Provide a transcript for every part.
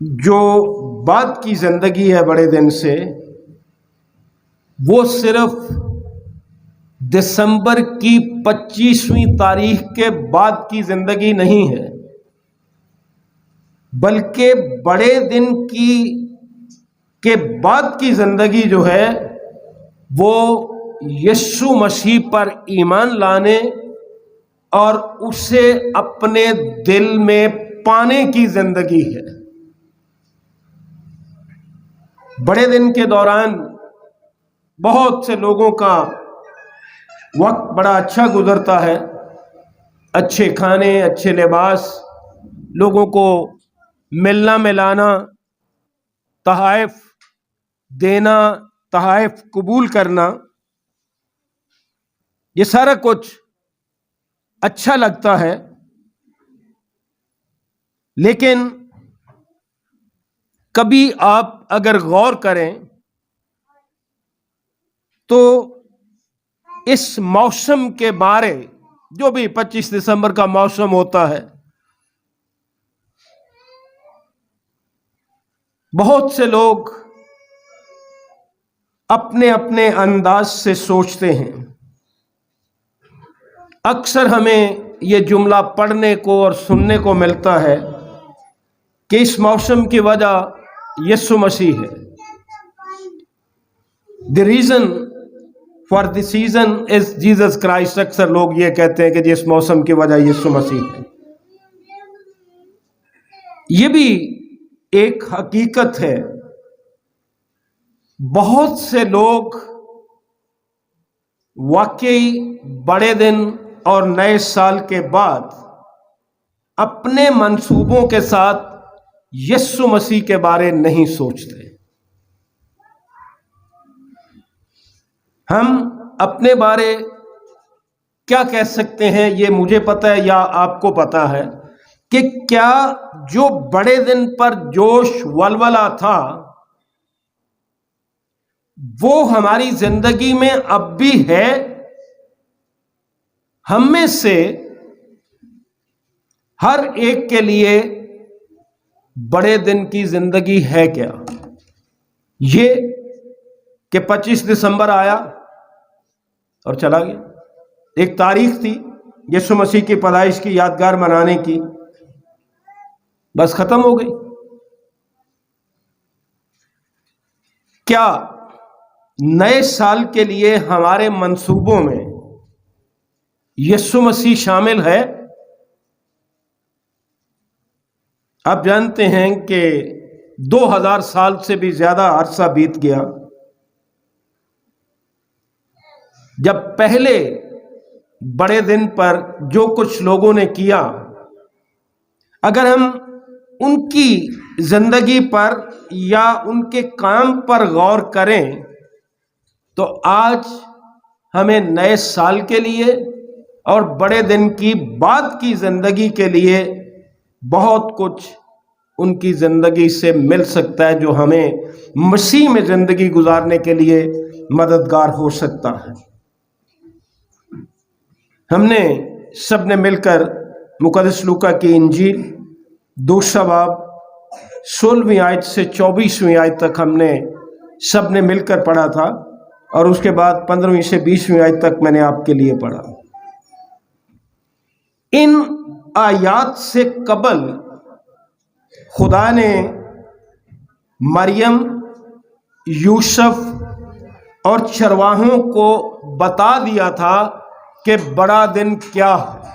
جو بعد کی زندگی ہے بڑے دن سے، وہ صرف دسمبر کی 25ویں تاریخ کے بعد کی زندگی نہیں ہے، بلکہ بڑے دن کے بعد کی زندگی جو ہے وہ یسوع مسیح پر ایمان لانے اور اسے اپنے دل میں پانے کی زندگی ہے۔ بڑے دن کے دوران بہت سے لوگوں کا وقت بڑا اچھا گزرتا ہے، اچھے کھانے، اچھے لباس، لوگوں کو ملنا ملانا، تحائف دینا، تحائف قبول کرنا، یہ سارا کچھ اچھا لگتا ہے، لیکن کبھی آپ اگر غور کریں تو اس موسم کے بارے، جو بھی 25 دسمبر کا موسم ہوتا ہے، بہت سے لوگ اپنے اپنے انداز سے سوچتے ہیں۔ اکثر ہمیں یہ جملہ پڑھنے کو اور سننے کو ملتا ہے کہ اس موسم کی وجہ یسوع مسیح ہے۔ The reason for the season is Jesus Christ۔ اکثر لوگ یہ کہتے ہیں کہ جس موسم کی وجہ یسوع مسیح ہے۔ یہ بھی ایک حقیقت ہے، بہت سے لوگ واقعی بڑے دن اور نئے سال کے بعد اپنے منصوبوں کے ساتھ یسوع مسیح کے بارے نہیں سوچتے۔ ہم اپنے بارے کیا کہہ سکتے ہیں، یہ مجھے پتہ ہے یا آپ کو پتہ ہے کہ کیا جو بڑے دن پر جوش ولولہ تھا وہ ہماری زندگی میں اب بھی ہے؟ ہم میں سے ہر ایک کے لیے بڑے دن کی زندگی ہے کیا؟ یہ کہ 25 دسمبر آیا اور چلا گیا، ایک تاریخ تھی یسوع مسیح کی پیدائش کی یادگار منانے کی، بس ختم ہو گئی۔ کیا نئے سال کے لیے ہمارے منصوبوں میں یسوع مسیح شامل ہے؟ آپ جانتے ہیں کہ 2000 سال سے بھی زیادہ عرصہ بیت گیا جب پہلے بڑے دن پر جو کچھ لوگوں نے کیا، اگر ہم ان کی زندگی پر یا ان کے کام پر غور کریں تو آج ہمیں نئے سال کے لیے اور بڑے دن کی بعد کی زندگی کے لیے بہت کچھ ان کی زندگی سے مل سکتا ہے جو ہمیں مسیح میں زندگی گزارنے کے لیے مددگار ہو سکتا ہے۔ ہم نے سب نے مل کر مقدس لوکا کی انجیل 2 باب 16ویں آیت سے 24ویں آیت تک ہم نے سب نے مل کر پڑھا تھا، اور اس کے بعد 15ویں سے 20ویں آیت تک میں نے آپ کے لیے پڑھا۔ ان آیات سے قبل خدا نے مریم، یوسف اور چرواہوں کو بتا دیا تھا کہ بڑا دن کیا ہے۔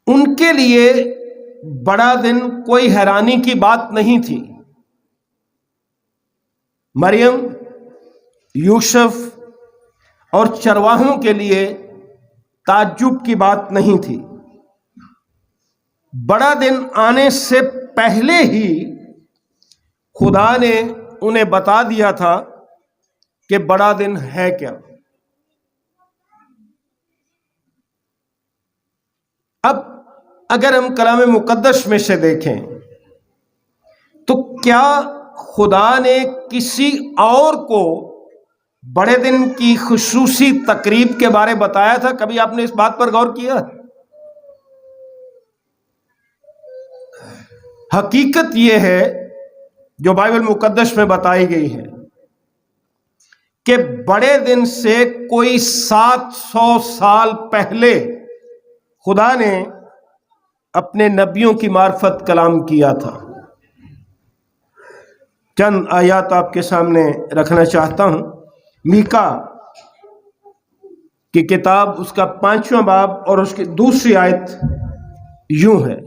ان کے لیے بڑا دن کوئی حیرانی کی بات نہیں تھی، مریم، یوسف اور چرواہوں کے لیے تعجب کی بات نہیں تھی۔ بڑا دن آنے سے پہلے ہی خدا نے انہیں بتا دیا تھا کہ بڑا دن ہے کیا۔ اب اگر ہم کلام مقدس میں سے دیکھیں تو کیا خدا نے کسی اور کو بڑے دن کی خصوصی تقریب کے بارے بتایا تھا؟ کبھی آپ نے اس بات پر غور کیا؟ حقیقت یہ ہے جو بائبل مقدس میں بتائی گئی ہے کہ بڑے دن سے کوئی 700 سال پہلے خدا نے اپنے نبیوں کی معرفت کلام کیا تھا۔ چند آیات آپ کے سامنے رکھنا چاہتا ہوں۔ میکا کی کتاب، اس کا 5واں باب اور اس کی دوسری آیت یوں ہے: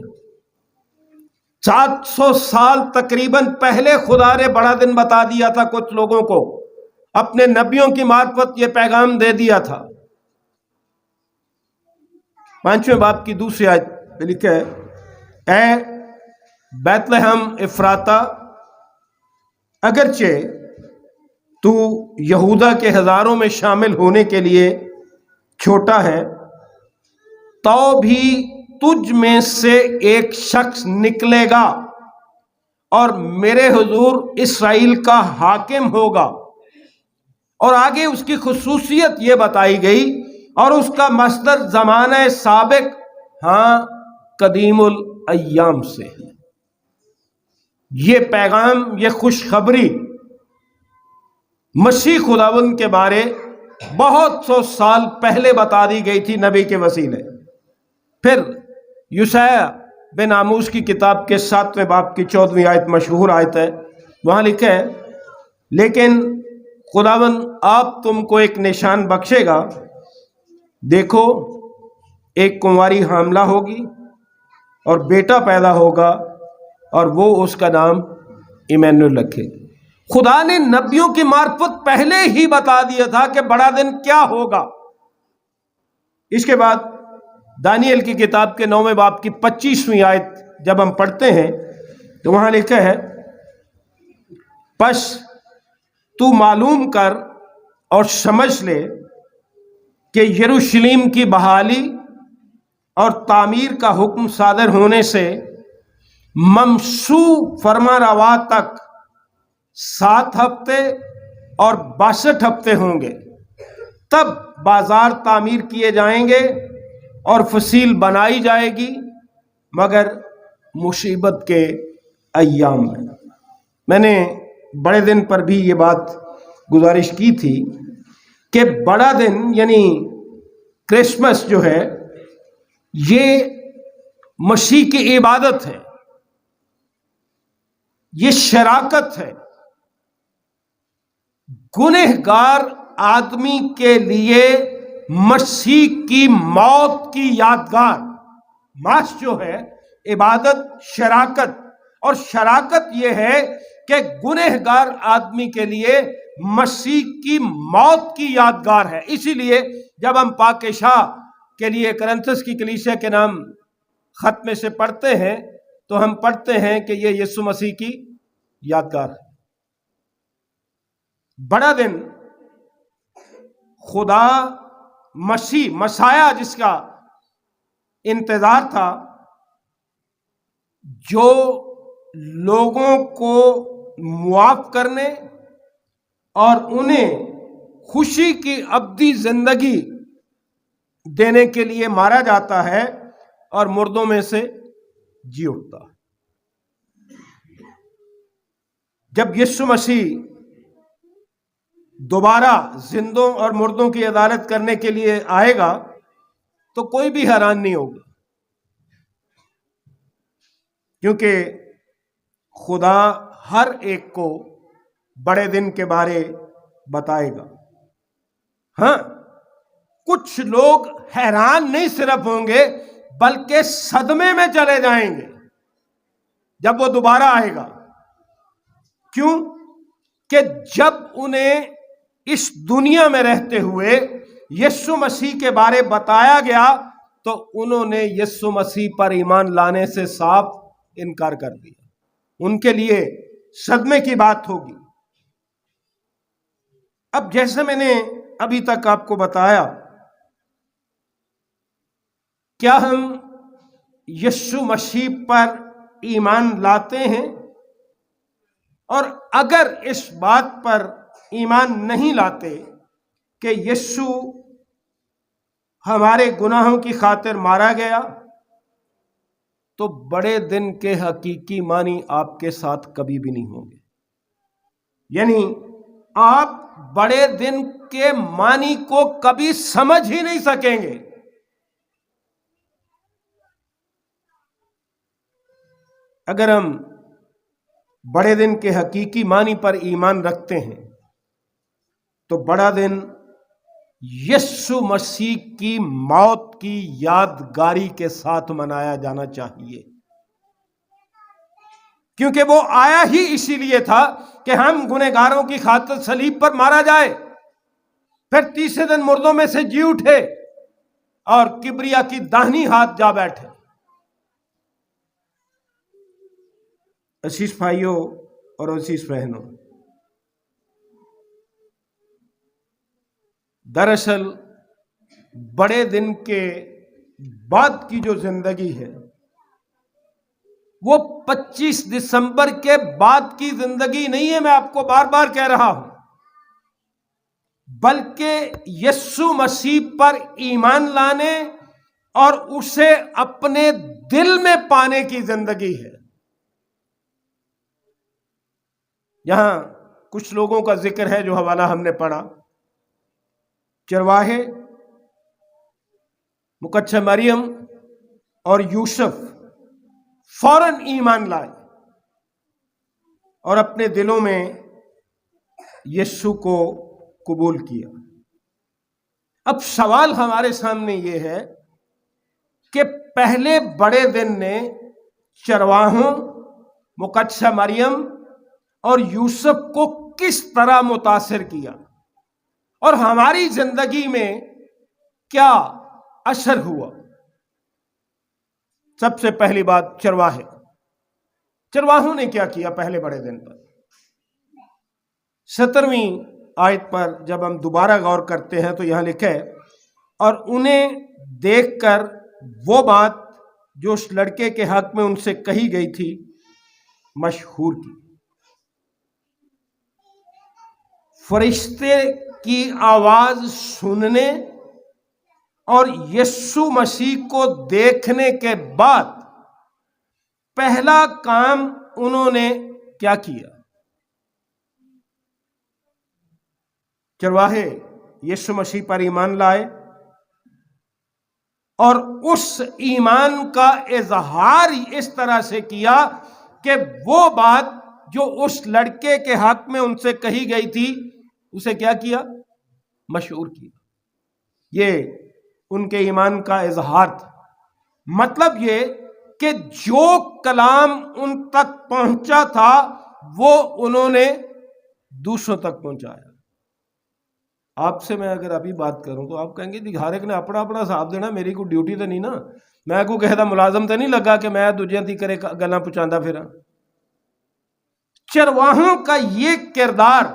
700 سال تقریباً پہلے خدا نے بڑا دن بتا دیا تھا کچھ لوگوں کو، اپنے نبیوں کی معرفت یہ پیغام دے دیا تھا۔ 5ویں باب کی دوسری آیت میں لکھا ہے: اے بیت لحم افراطہ، اگرچہ تو یہودا کے ہزاروں میں شامل ہونے کے لیے چھوٹا ہے، تو بھی تجھ میں سے ایک شخص نکلے گا اور میرے حضور اسرائیل کا حاکم ہوگا۔ اور آگے اس کی خصوصیت یہ بتائی گئی، اور اس کا مصدر زمانہ سابق، ہاں قدیم الایام سے ہے۔ یہ پیغام، یہ خوشخبری مسیح خداوند کے بارے بہت سو سال پہلے بتا دی گئی تھی نبی کے وسیلے۔ پھر یسعیاہ بن آموس کی کتاب کے 7ویں باب کی 14ویں آیت مشہور آیت ہے، وہاں لکھا ہے: لیکن خداوند آپ تم کو ایک نشان بخشے گا، دیکھو ایک کنواری حاملہ ہوگی اور بیٹا پیدا ہوگا، اور وہ اس کا نام ایمینویل رکھے گا۔ خدا نے نبیوں کی معرفت پہلے ہی بتا دیا تھا کہ بڑا دن کیا ہوگا۔ اس کے بعد دانیل کی کتاب کے 9ویں باب کی 25ویں آیت جب ہم پڑھتے ہیں تو وہاں لکھا ہے: پس تو معلوم کر اور سمجھ لے کہ یروشلم کی بحالی اور تعمیر کا حکم صادر ہونے سے ممسو فرما روا تک 7 ہفتے اور 62 ہفتے ہوں گے، تب بازار تعمیر کیے جائیں گے اور فصیل بنائی جائے گی، مگر مصیبت کے ایام میں نے بڑے دن پر بھی یہ بات گزارش کی تھی کہ بڑا دن یعنی کرسمس جو ہے، یہ مسیح کی عبادت ہے، یہ شراکت ہے۔ گنہگار آدمی کے لیے مسیح کی موت کی یادگار ماس جو ہے عبادت، شراکت، اور شراکت یہ ہے کہ گنہگار آدمی کے لیے مسیح کی موت کی یادگار ہے۔ اسی لیے جب ہم پاک شاہ کے لیے کرنتھس کی کلیسیا کے نام خط میں سے پڑھتے ہیں تو ہم پڑھتے ہیں کہ یہ یسوع مسیح کی یادگار ہے۔ بڑا دن خدا مسیح مسیح جس کا انتظار تھا، جو لوگوں کو معاف کرنے اور انہیں خوشی کی ابدی زندگی دینے کے لیے مارا جاتا ہے اور مردوں میں سے جی اٹھتا ہے۔ جب یسوع مسیح دوبارہ زندوں اور مردوں کی عدالت کرنے کے لیے آئے گا تو کوئی بھی حیران نہیں ہوگا، کیونکہ خدا ہر ایک کو بڑے دن کے بارے بتائے گا۔ ہاں، کچھ لوگ حیران نہیں صرف ہوں گے بلکہ صدمے میں چلے جائیں گے جب وہ دوبارہ آئے گا۔ کیوں؟ کہ جب انہیں اس دنیا میں رہتے ہوئے یسوع مسیح کے بارے بتایا گیا تو انہوں نے یسوع مسیح پر ایمان لانے سے صاف انکار کر دیا۔ ان کے لیے صدمے کی بات ہوگی۔ اب جیسے میں نے ابھی تک آپ کو بتایا، کیا ہم یسوع مسیح پر ایمان لاتے ہیں؟ اور اگر اس بات پر ایمان نہیں لاتے کہ یسوع ہمارے گناہوں کی خاطر مارا گیا تو بڑے دن کے حقیقی معنی آپ کے ساتھ کبھی بھی نہیں ہوں گے. یعنی آپ بڑے دن کے معنی کو کبھی سمجھ ہی نہیں سکیں گے. اگر ہم بڑے دن کے حقیقی معنی پر ایمان رکھتے ہیں تو بڑا دن یسوع مسیح کی موت کی یادگاری کے ساتھ منایا جانا چاہیے، کیونکہ وہ آیا ہی اسی لیے تھا کہ ہم گنہگاروں کی خاطر صلیب پر مارا جائے، پھر تیسرے دن مردوں میں سے جی اٹھے اور کبریا کی داہنی ہاتھ جا بیٹھے. عزیز بھائیوں اور عزیز بہنوں، دراصل بڑے دن کے بعد کی جو زندگی ہے وہ 25 دسمبر کے بعد کی زندگی نہیں ہے. میں آپ کو بار بار کہہ رہا ہوں، بلکہ یسوع مسیح پر ایمان لانے اور اسے اپنے دل میں پانے کی زندگی ہے. یہاں کچھ لوگوں کا ذکر ہے جو حوالہ ہم نے پڑھا. چرواہے، مقدسہ مریم اور یوسف فوراً ایمان لائے اور اپنے دلوں میں یسوع کو قبول کیا. اب سوال ہمارے سامنے یہ ہے کہ پہلے بڑے دن نے چرواہوں، مقدسہ مریم اور یوسف کو کس طرح متاثر کیا اور ہماری زندگی میں کیا اثر ہوا؟ سب سے پہلی بات چرواہوں نے کیا کیا پہلے بڑے دن پر؟ 17ویں آیت پر جب ہم دوبارہ غور کرتے ہیں تو یہاں لکھا ہے، اور انہیں دیکھ کر وہ بات جو اس لڑکے کے حق میں ان سے کہی گئی تھی مشہور کی. فرشتے کی آواز سننے اور یسوع مسیح کو دیکھنے کے بعد پہلا کام انہوں نے کیا کیا؟ چرواہے یسوع مسیح پر ایمان لائے اور اس ایمان کا اظہار اس طرح سے کیا کہ وہ بات جو اس لڑکے کے حق میں ان سے کہی گئی تھی اسے کیا کیا؟ مشہور کیا. یہ ان کے ایمان کا اظہار تھا. مطلب یہ کہ جو کلام ان تک پہنچا تھا وہ انہوں نے دوسروں تک پہنچایا. آپ سے میں اگر ابھی بات کروں تو آپ کہیں گے ہر ایک نے اپنا اپنا حساب دینا، میری کوئی ڈیوٹی تو نہیں نا، میں کو کہتا ملازم تو نہیں لگا کہ میں دوجیاں دی کرے گلاں پہنچاندہ پھراں. چرواہوں کا یہ کردار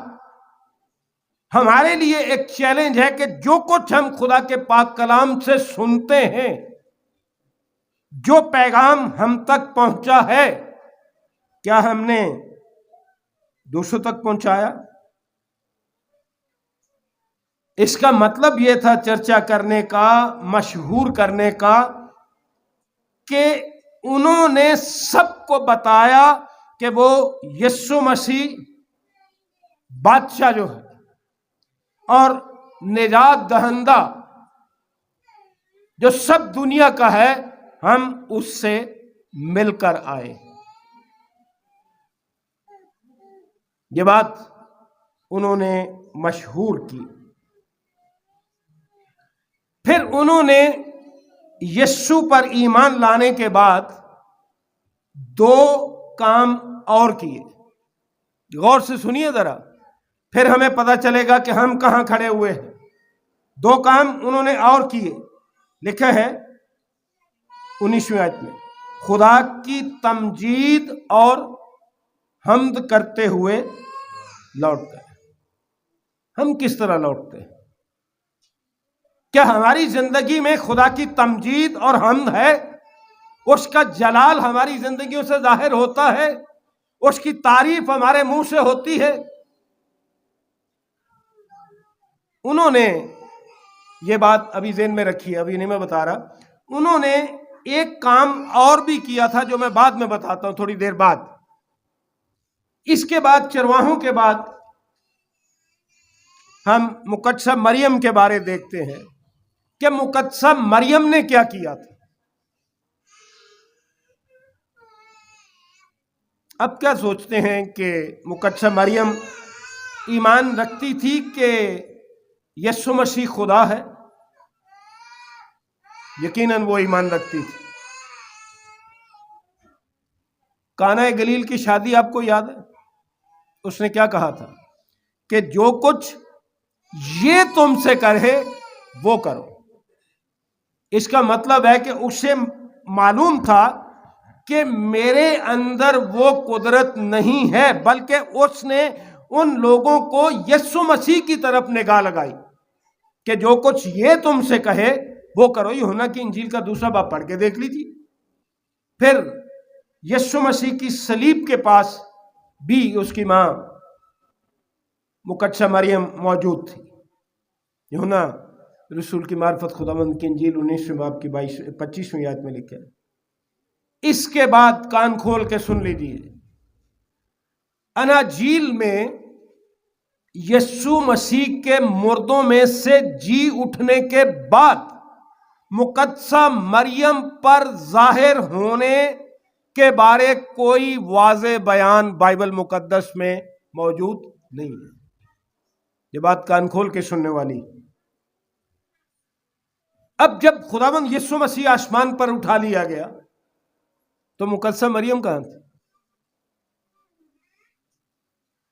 ہمارے لیے ایک چیلنج ہے کہ جو کچھ ہم خدا کے پاک کلام سے سنتے ہیں، جو پیغام ہم تک پہنچا ہے، کیا ہم نے دوسروں تک پہنچایا؟ اس کا مطلب یہ تھا چرچا کرنے کا، مشہور کرنے کا، کہ انہوں نے سب کو بتایا کہ وہ یسوع مسیح بادشاہ جو ہے اور نجات دہندہ جو سب دنیا کا ہے، ہم اس سے مل کر آئے. یہ بات انہوں نے مشہور کی. پھر انہوں نے یسوع پر ایمان لانے کے بعد 2 کام اور کیے. غور سے سنیے ذرا، پھر ہمیں پتہ چلے گا کہ ہم کہاں کھڑے ہوئے ہیں. 2 کام انہوں نے اور کیے. لکھا ہے 19ویں آیت میں، خدا کی تمجید اور حمد کرتے ہوئے لوٹ گئے. ہم کس طرح لوٹتے ہیں؟ کیا ہماری زندگی میں خدا کی تمجید اور حمد ہے؟ اس کا جلال ہماری زندگیوں سے ظاہر ہوتا ہے؟ اس کی تعریف ہمارے منہ سے ہوتی ہے؟ انہوں نے یہ بات ابھی ذہن میں رکھی ہے، ابھی نہیں میں بتا رہا. انہوں نے ایک کام اور بھی کیا تھا جو میں بعد میں بتاتا ہوں تھوڑی دیر بعد. اس کے بعد چرواہوں کے بعد ہم مقدسہ مریم کے بارے دیکھتے ہیں کہ مقدسہ مریم نے کیا کیا تھا. اب کیا سوچتے ہیں کہ مقدسہ مریم ایمان رکھتی تھی کہ یسوع مسیح خدا ہے؟ یقیناً وہ ایمان رکھتی تھی. کانا گلیل کی شادی آپ کو یاد ہے؟ اس نے کیا کہا تھا کہ جو کچھ یہ تم سے کہے وہ کرو. اس کا مطلب ہے کہ اسے معلوم تھا کہ میرے اندر وہ قدرت نہیں ہے، بلکہ اس نے ان لوگوں کو یسوع مسیح کی طرف نگاہ لگائی کہ جو کچھ یہ تم سے کہے وہ کرو. یوحنا کی انجیل کا 2 باب پڑھ کے دیکھ لیجیے. پھر یسوع مسیح کی صلیب کے پاس بھی اس کی ماں مقدسہ مریم موجود تھی. یوحنا رسول کی معرفت خداوند کی انجیل 19 باب کی 25ویں آیت میں لکھا ہے. اس کے بعد کان کھول کے سن لیجیے، اناجیل میں یسوع مسیح کے مردوں میں سے جی اٹھنے کے بعد مقدسہ مریم پر ظاہر ہونے کے بارے کوئی واضح بیان بائبل مقدس میں موجود نہیں ہے. یہ بات کان کھول کے سننے والی. اب جب خداوند یسوع مسیح آسمان پر اٹھا لیا گیا تو مقدسہ مریم کہاں تھی؟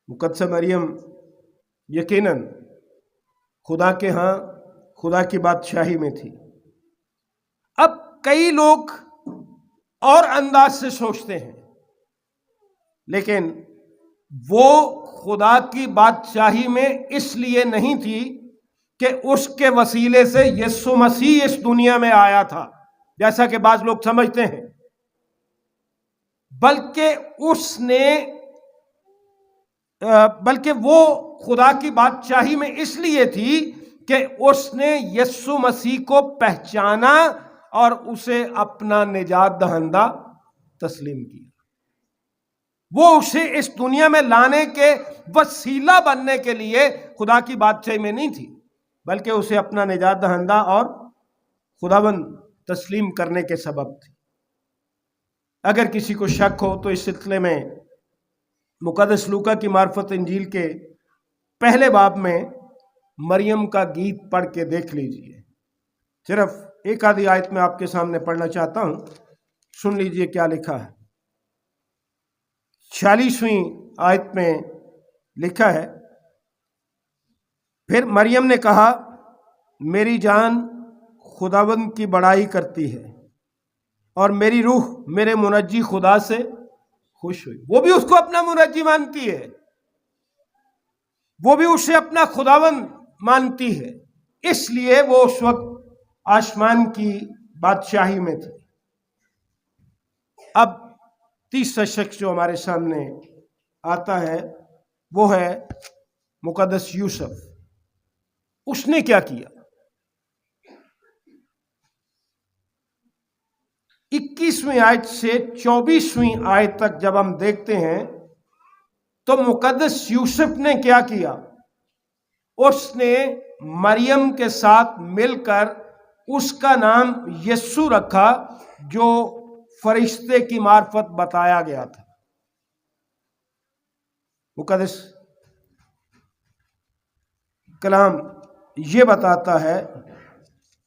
مقدسہ مریم یقیناً خدا کے ہاں خدا کی بادشاہی میں تھی. اب کئی لوگ اور انداز سے سوچتے ہیں، لیکن وہ خدا کی بادشاہی میں اس لیے نہیں تھی کہ اس کے وسیلے سے یسوع مسیح اس دنیا میں آیا تھا جیسا کہ بعض لوگ سمجھتے ہیں، بلکہ وہ خدا کی بادشاہی میں اس لیے تھی کہ اس نے یسوع مسیح کو پہچانا اور اسے اپنا نجات دہندہ تسلیم کیا. وہ اسے اس دنیا میں لانے کے وسیلہ بننے کے لیے خدا کی بادشاہی میں نہیں تھی، بلکہ اسے اپنا نجات دہندہ اور خداوند تسلیم کرنے کے سبب تھی. اگر کسی کو شک ہو تو اس سلسلے میں مقدس لوکا کی معرفت انجیل کے پہلے باب میں مریم کا گیت پڑھ کے دیکھ لیجئے. صرف ایک آدھی آیت میں آپ کے سامنے پڑھنا چاہتا ہوں، سن لیجئے کیا لکھا ہے. 46ویں آیت میں لکھا ہے، پھر مریم نے کہا میری جان خداوند کی بڑائی کرتی ہے اور میری روح میرے منجی خدا سے خوش ہوئی. وہ بھی اس کو اپنا منجی مانتی ہے، وہ بھی اسے اپنا خداوند مانتی ہے، اس لیے وہ اس وقت آسمان کی بادشاہی میں تھی. اب تیسرا شخص جو ہمارے سامنے آتا ہے وہ ہے مقدس یوسف. اس نے کیا کیا؟ 21ویں آیت سے 24ویں آیت تک جب ہم دیکھتے ہیں تو مقدس یوسف نے کیا کیا؟ اس نے مریم کے ساتھ مل کر اس کا نام یسوع رکھا جو فرشتے کی معرفت بتایا گیا تھا. مقدس کلام یہ بتاتا ہے،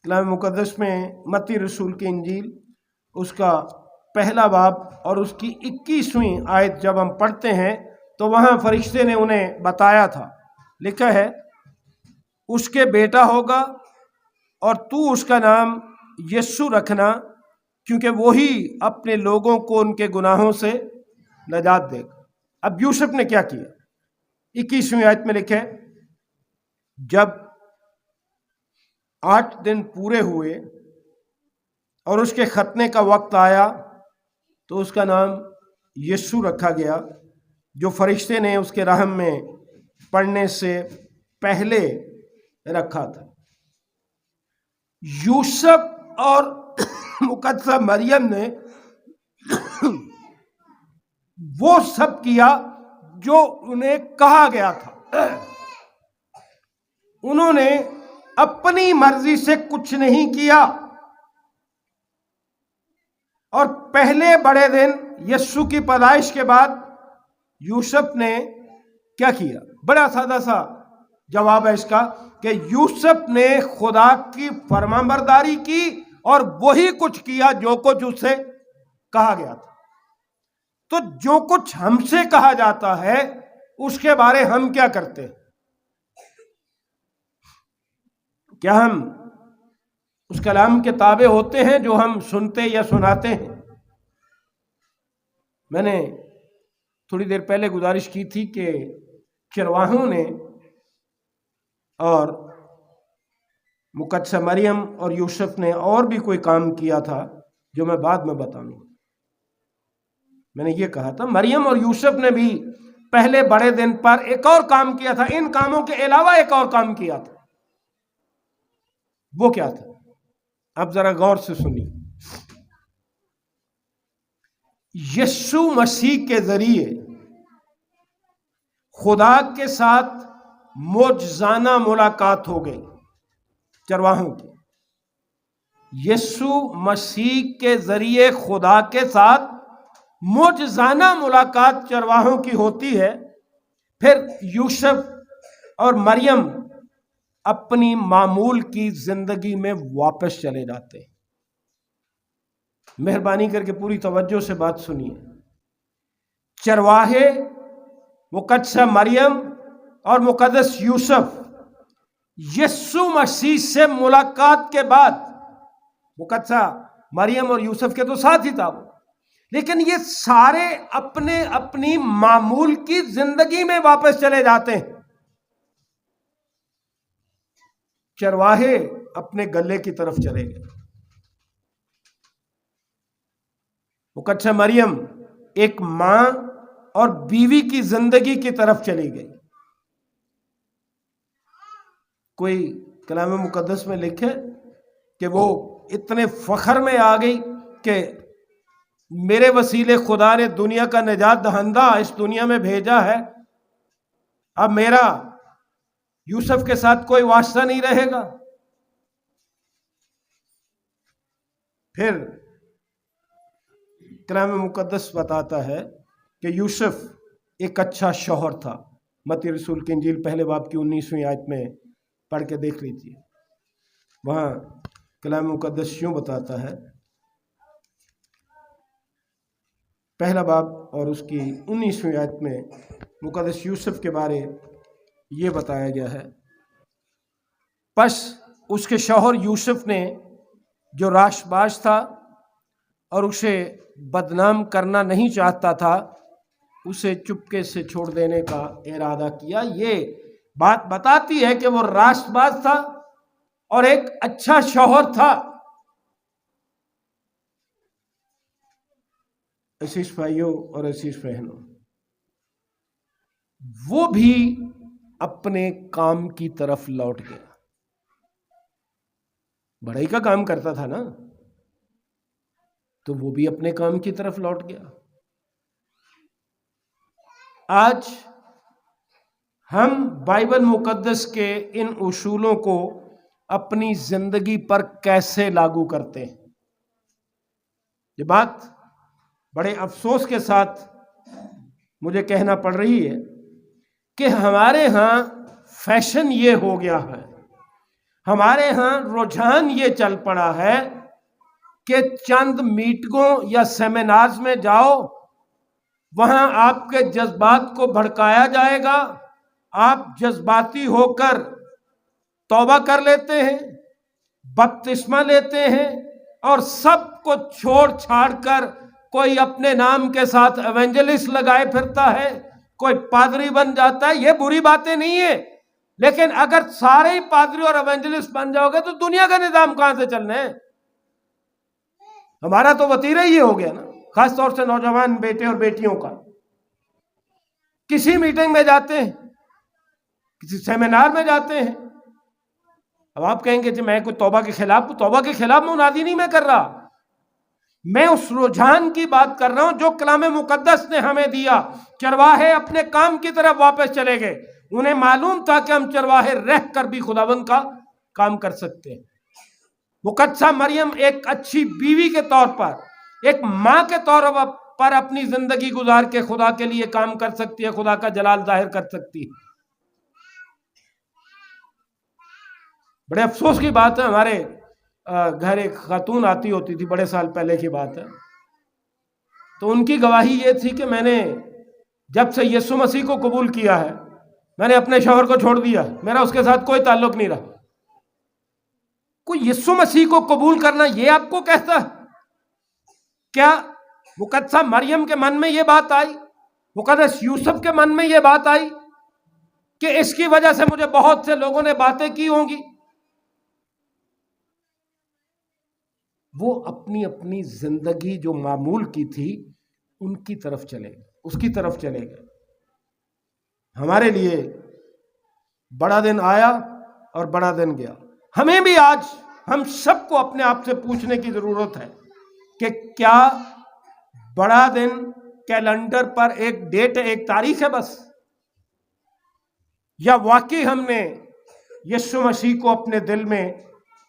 کلام مقدس میں متی رسول کی انجیل اس کا پہلا باب اور اس کی 21ویں آیت جب ہم پڑھتے ہیں تو وہاں فرشتے نے انہیں بتایا تھا. لکھا ہے اس کے بیٹا ہوگا اور تو اس کا نام یسوع رکھنا کیونکہ وہی اپنے لوگوں کو ان کے گناہوں سے نجات دے گا. اب یوسف نے کیا کیا؟ 21ویں آیت میں لکھا ہے جب 8 دن پورے ہوئے اور اس کے ختنے کا وقت آیا تو اس کا نام یسوع رکھا گیا جو فرشتے نے اس کے رحم میں پڑھنے سے پہلے رکھا تھا. یوسف اور مقدسہ مریم نے وہ سب کیا جو انہیں کہا گیا تھا. انہوں نے اپنی مرضی سے کچھ نہیں کیا. اور پہلے بڑے دن یسوع کی پیدائش کے بعد یوسف نے کیا کیا؟ بڑا سادہ سا جواب ہے اس کا کہ یوسف نے خدا کی فرمانبرداری کی اور وہی کچھ کیا جو کچھ اس سے کہا گیا تھا. تو جو کچھ ہم سے کہا جاتا ہے اس کے بارے ہم کیا کرتے ہیں؟ کیا ہم اس کلام کے تابع ہوتے ہیں جو ہم سنتے یا سناتے ہیں؟ میں نے تھوڑی دیر پہلے گزارش کی تھی کہ چرواہوں نے اور مقدسہ مریم اور یوسف نے اور بھی کوئی کام کیا تھا جو میں بعد میں بتاؤں گا. میں نے یہ کہا تھا مریم اور یوسف نے بھی پہلے بڑے دن پر ایک اور کام کیا تھا. ان کاموں کے علاوہ ایک اور کام کیا تھا. وہ کیا تھا؟ اب ذرا غور سے سنیے. یسوع مسیح کے ذریعے خدا کے ساتھ معجزانہ ملاقات ہو گئی چرواہوں کی. یسوع مسیح کے ذریعے خدا کے ساتھ معجزانہ ملاقات چرواہوں کی ہوتی ہے. پھر یوسف اور مریم اپنی معمول کی زندگی میں واپس چلے جاتے ہیں. مہربانی کر کے پوری توجہ سے بات سنیے. چرواہے مقدسہ مریم اور مقدس یوسف یسوع مسیح سے ملاقات کے بعد، مقدسہ مریم اور یوسف کے تو ساتھ ہی تھا وہ، لیکن یہ سارے اپنے اپنی معمول کی زندگی میں واپس چلے جاتے ہیں. چرواہے اپنے گلے کی طرف چلے گئے. مقدسہ مریم ایک ماں اور بیوی کی زندگی کی طرف چلی گئی. کوئی کلام مقدس میں لکھے کہ وہ اتنے فخر میں آ گئی کہ میرے وسیلے خدا نے دنیا کا نجات دہندہ اس دنیا میں بھیجا ہے، اب میرا یوسف کے ساتھ کوئی واسطہ نہیں رہے گا. پھر کلام مقدس بتاتا ہے کہ یوسف ایک اچھا شوہر تھا. متی رسول کی انجیل پہلے باب کی 19ویں آیت میں پڑھ کے دیکھ لیجیے. وہاں کلام مقدس یوں بتاتا ہے، پہلا باب اور اس کی 19ویں آیت میں مقدس یوسف کے بارے یہ بتایا گیا ہے. پس اس کے شوہر یوسف نے جو راش باز تھا اور اسے بدنام کرنا نہیں چاہتا تھا، اسے چپکے سے چھوڑ دینے کا ارادہ کیا. یہ بات بتاتی ہے کہ وہ راست باز تھا اور ایک اچھا شوہر تھا. عزیز بھائیوں اور عزیز بہنوں، وہ بھی اپنے کام کی طرف لوٹ گیا. بڑائی کا کام کرتا تھا نا، تو وہ بھی اپنے کام کی طرف لوٹ گیا. آج ہم بائبل مقدس کے ان اصولوں کو اپنی زندگی پر کیسے لاگو کرتے ہیں؟ یہ بات بڑے افسوس کے ساتھ مجھے کہنا پڑ رہی ہے کہ ہمارے ہاں فیشن یہ ہو گیا ہے، ہمارے ہاں رجحان یہ چل پڑا ہے کہ چند میٹنگوں یا سیمینارز میں جاؤ، وہاں آپ کے جذبات کو بھڑکایا جائے گا، آپ جذباتی ہو کر توبہ کر لیتے ہیں، بپتسمہ لیتے ہیں، اور سب کو چھوڑ چھاڑ کر کوئی اپنے نام کے ساتھ ایونجلسٹ لگائے پھرتا ہے، کوئی پادری بن جاتا ہے. یہ بری باتیں نہیں ہیں، لیکن اگر سارے ہی پادری اور ایونجلسٹ بن جاؤ گے تو دنیا کا نظام کہاں سے چلنا ہے؟ ہمارا تو وتیرہ ہی ہو گیا نا، خاص طور سے نوجوان بیٹے اور بیٹیوں کا. کسی میٹنگ میں جاتے ہیں، کسی سیمینار میں جاتے ہیں، اب آپ کہیں گے کہ میں کوئی توبہ کے خلاف، توبہ کے خلاف منادی نہیں میں کر رہا، میں اس رجحان کی بات کر رہا ہوں جو کلام مقدس نے ہمیں دیا۔ چرواہے اپنے کام کی طرف واپس چلے گئے، انہیں معلوم تھا کہ ہم چرواہے رہ کر بھی خداوند کا کام کر سکتے ہیں۔ مقدسہ مریم ایک اچھی بیوی کے طور پر، ایک ماں کے طور پر اپنی زندگی گزار کے خدا کے لیے کام کر سکتی ہے، خدا کا جلال ظاہر کر سکتی ہے۔ بڑے افسوس کی بات ہے، ہمارے گھر ایک خاتون آتی ہوتی تھی، بڑے سال پہلے کی بات ہے، تو ان کی گواہی یہ تھی کہ میں نے جب سے یسوع مسیح کو قبول کیا ہے، میں نے اپنے شوہر کو چھوڑ دیا، میرا اس کے ساتھ کوئی تعلق نہیں رہا۔ کوئی یسوع مسیح کو قبول کرنا یہ آپ کو کہتا ہے؟ کیا مقدسہ مریم کے من میں یہ بات آئی، مقدس یوسف کے من میں یہ بات آئی کہ اس کی وجہ سے مجھے بہت سے لوگوں نے باتیں کی ہوں گی؟ وہ اپنی اپنی زندگی جو معمول کی تھی ان کی طرف چلے گئے، اس کی طرف چلے گئے۔ ہمارے لیے بڑا دن آیا اور بڑا دن گیا۔ ہمیں بھی آج ہم سب کو اپنے آپ سے پوچھنے کی ضرورت ہے کہ کیا بڑا دن کیلنڈر پر ایک ڈیٹ ہے، ایک تاریخ ہے بس، یا واقعی ہم نے یسوع مسیح کو اپنے دل میں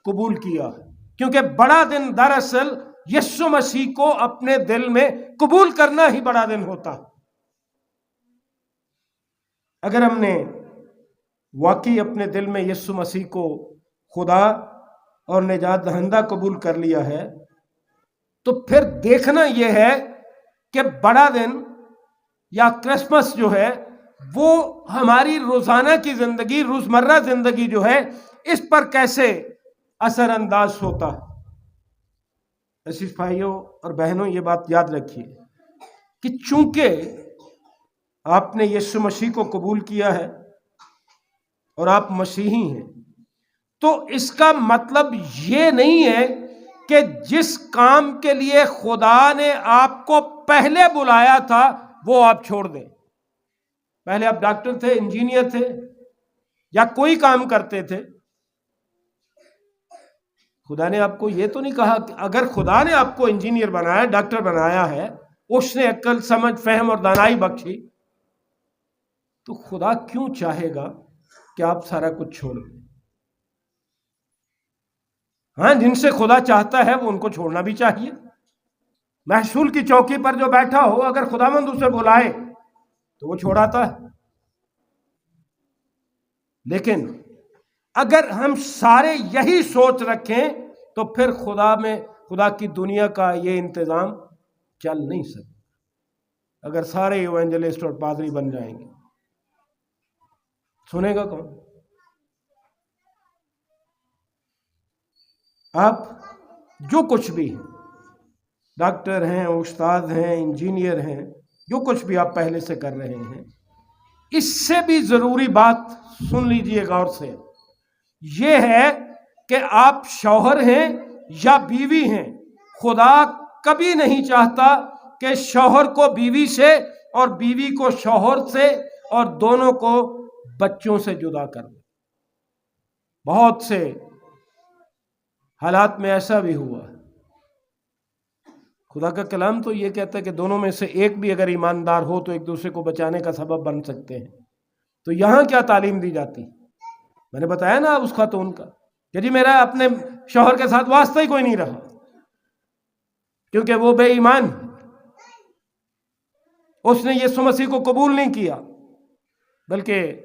قبول کیا؟ کیونکہ بڑا دن دراصل یسوع مسیح کو اپنے دل میں قبول کرنا ہی بڑا دن ہوتا۔ اگر ہم نے واقعی اپنے دل میں یسوع مسیح کو خدا اور نجات دہندہ قبول کر لیا ہے تو پھر دیکھنا یہ ہے کہ بڑا دن یا کرسمس جو ہے وہ ہماری روزانہ کی زندگی، روزمرہ زندگی جو ہے اس پر کیسے اثر انداز ہوتا ہے۔ عزیز بھائیوں اور بہنوں، یہ بات یاد رکھیے کہ چونکہ آپ نے یسوع مسیح کو قبول کیا ہے اور آپ مسیحی ہیں، تو اس کا مطلب یہ نہیں ہے کہ جس کام کے لیے خدا نے آپ کو پہلے بلایا تھا وہ آپ چھوڑ دیں۔ پہلے آپ ڈاکٹر تھے، انجینئر تھے یا کوئی کام کرتے تھے، خدا نے آپ کو یہ تو نہیں کہا کہ اگر خدا نے آپ کو انجینئر بنایا، ڈاکٹر بنایا ہے، اس نے عقل، سمجھ، فہم اور دانائی بخشی، تو خدا کیوں چاہے گا کہ آپ سارا کچھ چھوڑ دیں؟ ہاں، جن سے خدا چاہتا ہے وہ ان کو چھوڑنا بھی چاہیے۔ محصول کی چوکی پر جو بیٹھا ہو، اگر خداوند اسے بلائے تو وہ چھوڑاتا ہے۔ لیکن اگر ہم سارے یہی سوچ رکھیں تو پھر خدا کی دنیا کا یہ انتظام چل نہیں سکتا۔ اگر سارے ایوانجلسٹ اور پادری بن جائیں گے، سنے گا کون؟ آپ جو کچھ بھی ہیں، ڈاکٹر ہیں، استاد ہیں، انجینئر ہیں، جو کچھ بھی آپ پہلے سے کر رہے ہیں، اس سے بھی ضروری بات سن لیجئے غور سے، یہ ہے کہ آپ شوہر ہیں یا بیوی ہیں، خدا کبھی نہیں چاہتا کہ شوہر کو بیوی سے اور بیوی کو شوہر سے اور دونوں کو بچوں سے جدا کر دے۔ بہت سے حالات میں ایسا بھی ہوا ہے۔ خدا کا کلام تو یہ کہتا ہے کہ دونوں میں سے ایک بھی اگر ایماندار ہو تو ایک دوسرے کو بچانے کا سبب بن سکتے ہیں۔ تو یہاں کیا تعلیم دی جاتی؟ میں نے بتایا نا اس خاتون کا کہ جی میرا اپنے شوہر کے ساتھ واسطہ ہی کوئی نہیں رہا، کیونکہ وہ بے ایمان، اس نے یسوع مسیح کو قبول نہیں کیا۔ بلکہ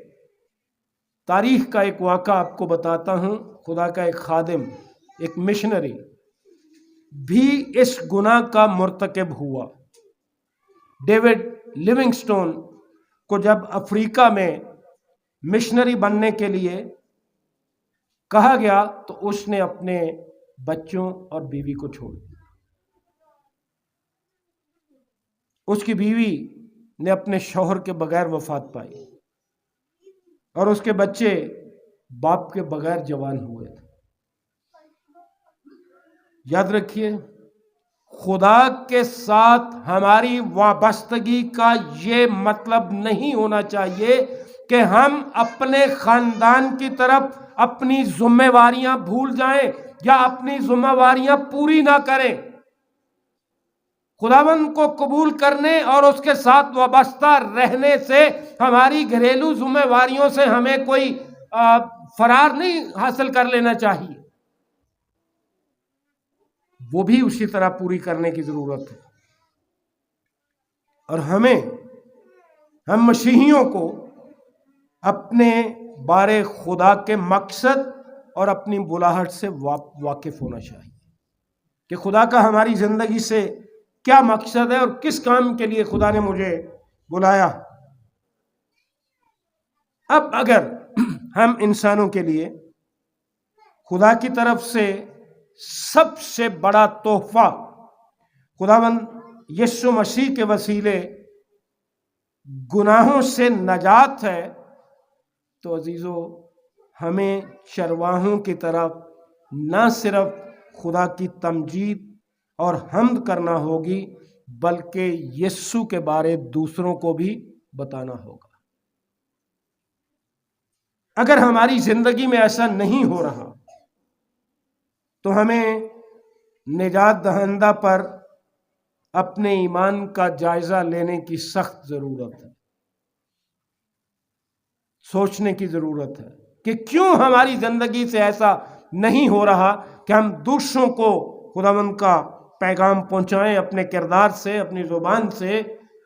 تاریخ کا ایک واقعہ آپ کو بتاتا ہوں، خدا کا ایک خادم، ایک مشنری بھی اس گناہ کا مرتکب ہوا۔ ڈیوڈ لیونگسٹون کو جب افریقہ میں مشنری بننے کے لیے کہا گیا تو اس نے اپنے بچوں اور بیوی کو چھوڑ دیا۔ اس کی بیوی نے اپنے شوہر کے بغیر وفات پائی اور اس کے بچے باپ کے بغیر جوان ہوئے تھے۔ یاد رکھیے، خدا کے ساتھ ہماری وابستگی کا یہ مطلب نہیں ہونا چاہیے کہ ہم اپنے خاندان کی طرف اپنی ذمہ داریاں بھول جائیں یا اپنی ذمہ داریاں پوری نہ کریں۔ خداوند کو قبول کرنے اور اس کے ساتھ وابستہ رہنے سے ہماری گھریلو ذمہ داریوں سے ہمیں کوئی فرار نہیں حاصل کر لینا چاہیے، وہ بھی اسی طرح پوری کرنے کی ضرورت ہے۔ اور ہم مسیحیوں کو اپنے بارے خدا کے مقصد اور اپنی بلاہٹ سے واقف ہونا چاہیے کہ خدا کا ہماری زندگی سے کیا مقصد ہے اور کس کام کے لیے خدا نے مجھے بلایا۔ اب اگر ہم انسانوں کے لیے خدا کی طرف سے سب سے بڑا تحفہ خداوند یسوع مسیح کے وسیلے گناہوں سے نجات ہے، تو عزیزو ہمیں چرواہوں کی طرف نہ صرف خدا کی تمجید اور حمد کرنا ہوگی بلکہ یسوع کے بارے دوسروں کو بھی بتانا ہوگا۔ اگر ہماری زندگی میں ایسا نہیں ہو رہا تو ہمیں نجات دہندہ پر اپنے ایمان کا جائزہ لینے کی سخت ضرورت ہے، سوچنے کی ضرورت ہے کہ کیوں ہماری زندگی سے ایسا نہیں ہو رہا کہ ہم دوسروں کو خداوند کا پیغام پہنچائیں اپنے کردار سے، اپنی زبان سے،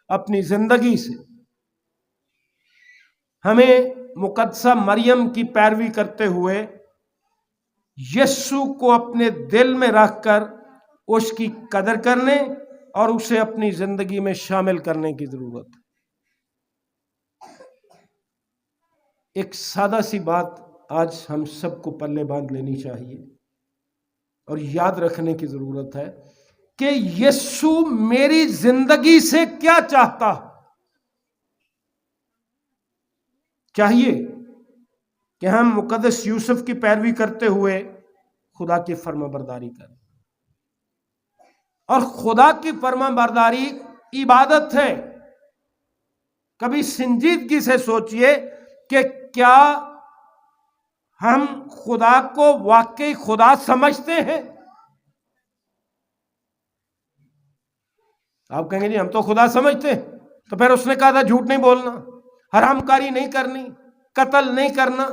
اپنی زندگی سے۔ ہمیں مقدسہ مریم کی پیروی کرتے ہوئے یسوع کو اپنے دل میں رکھ کر اس کی قدر کرنے اور اسے اپنی زندگی میں شامل کرنے کی ضرورت ہے۔ ایک سادہ سی بات آج ہم سب کو پلے باندھ لینی چاہیے اور یاد رکھنے کی ضرورت ہے کہ یسوع میری زندگی سے کیا چاہتا ہے۔ چاہیے کہ ہم مقدس یوسف کی پیروی کرتے ہوئے خدا کی فرما برداری کریں، اور خدا کی فرما برداری عبادت ہے۔ کبھی سنجیدگی سے سوچئے کہ کیا ہم خدا کو واقعی خدا سمجھتے ہیں؟ آپ کہیں گے جی ہم تو خدا سمجھتے ہیں، تو پھر اس نے کہا تھا جھوٹ نہیں بولنا، حرام کاری نہیں کرنی، قتل نہیں کرنا،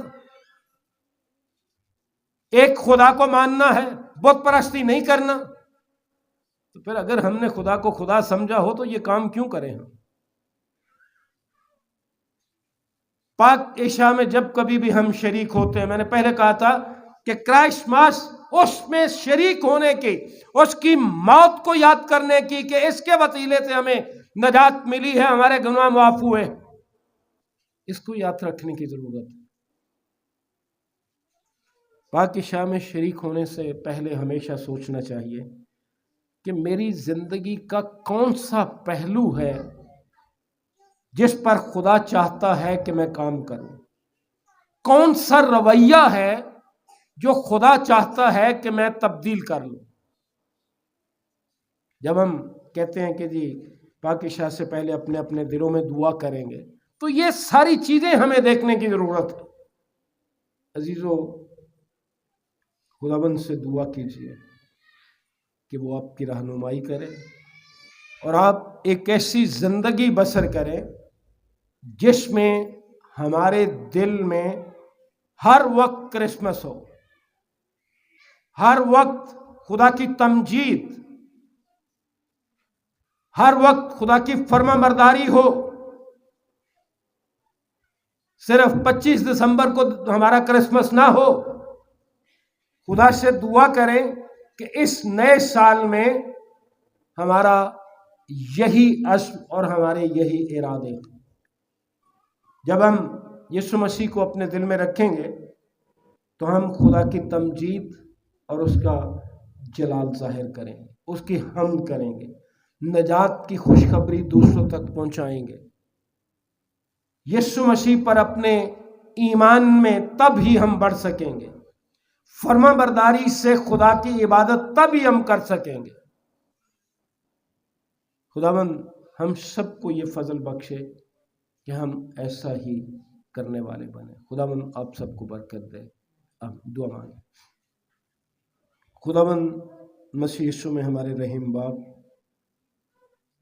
ایک خدا کو ماننا ہے، بت پرستی نہیں کرنا۔ تو پھر اگر ہم نے خدا کو خدا سمجھا ہو تو یہ کام کیوں کریں ہم؟ پاک عشاء میں جب کبھی بھی ہم شریک ہوتے ہیں، میں نے پہلے کہا تھا کہ کرائسٹ ماس اس میں شریک ہونے کی، اس کی موت کو یاد کرنے کی کہ اس کے وسیلے سے ہمیں نجات ملی ہے، ہمارے گناہ معاف ہوئے، اس کو یاد رکھنے کی ضرورت ہے۔ پاک عشاء میں شریک ہونے سے پہلے ہمیشہ سوچنا چاہیے کہ میری زندگی کا کون سا پہلو ہے جس پر خدا چاہتا ہے کہ میں کام کروں، کون سا رویہ ہے جو خدا چاہتا ہے کہ میں تبدیل کر لوں۔ جب ہم کہتے ہیں کہ جی پاک عشاء سے پہلے اپنے اپنے دلوں میں دعا کریں گے، تو یہ ساری چیزیں ہمیں دیکھنے کی ضرورت ہے۔ عزیزو خداوند سے دعا کیجیے کہ وہ آپ کی رہنمائی کرے اور آپ ایک ایسی زندگی بسر کریں جس میں ہمارے دل میں ہر وقت کرسمس ہو، ہر وقت خدا کی تمجید، ہر وقت خدا کی فرما برداری ہو۔ صرف 25 دسمبر کو ہمارا کرسمس نہ ہو۔ خدا سے دعا کریں کہ اس نئے سال میں ہمارا یہی عزم اور ہمارے یہی ارادے، جب ہم یسوع مسیح کو اپنے دل میں رکھیں گے تو ہم خدا کی تمجید اور اس کا جلال ظاہر کریں گے، اس کی حمد کریں گے، نجات کی خوشخبری دوسروں تک پہنچائیں گے۔ یسوع مسیح پر اپنے ایمان میں تب ہی ہم بڑھ سکیں گے، فرما برداری سے خدا کی عبادت تب ہی ہم کر سکیں گے۔ خداوند ہم سب کو یہ فضل بخشے کہ ہم ایسا ہی کرنے والے بنے۔ خداوند آپ سب کو برکت دے۔ دعا مانگیں۔ خداوند مسیح یسوع میں ہمارے رحیم باپ،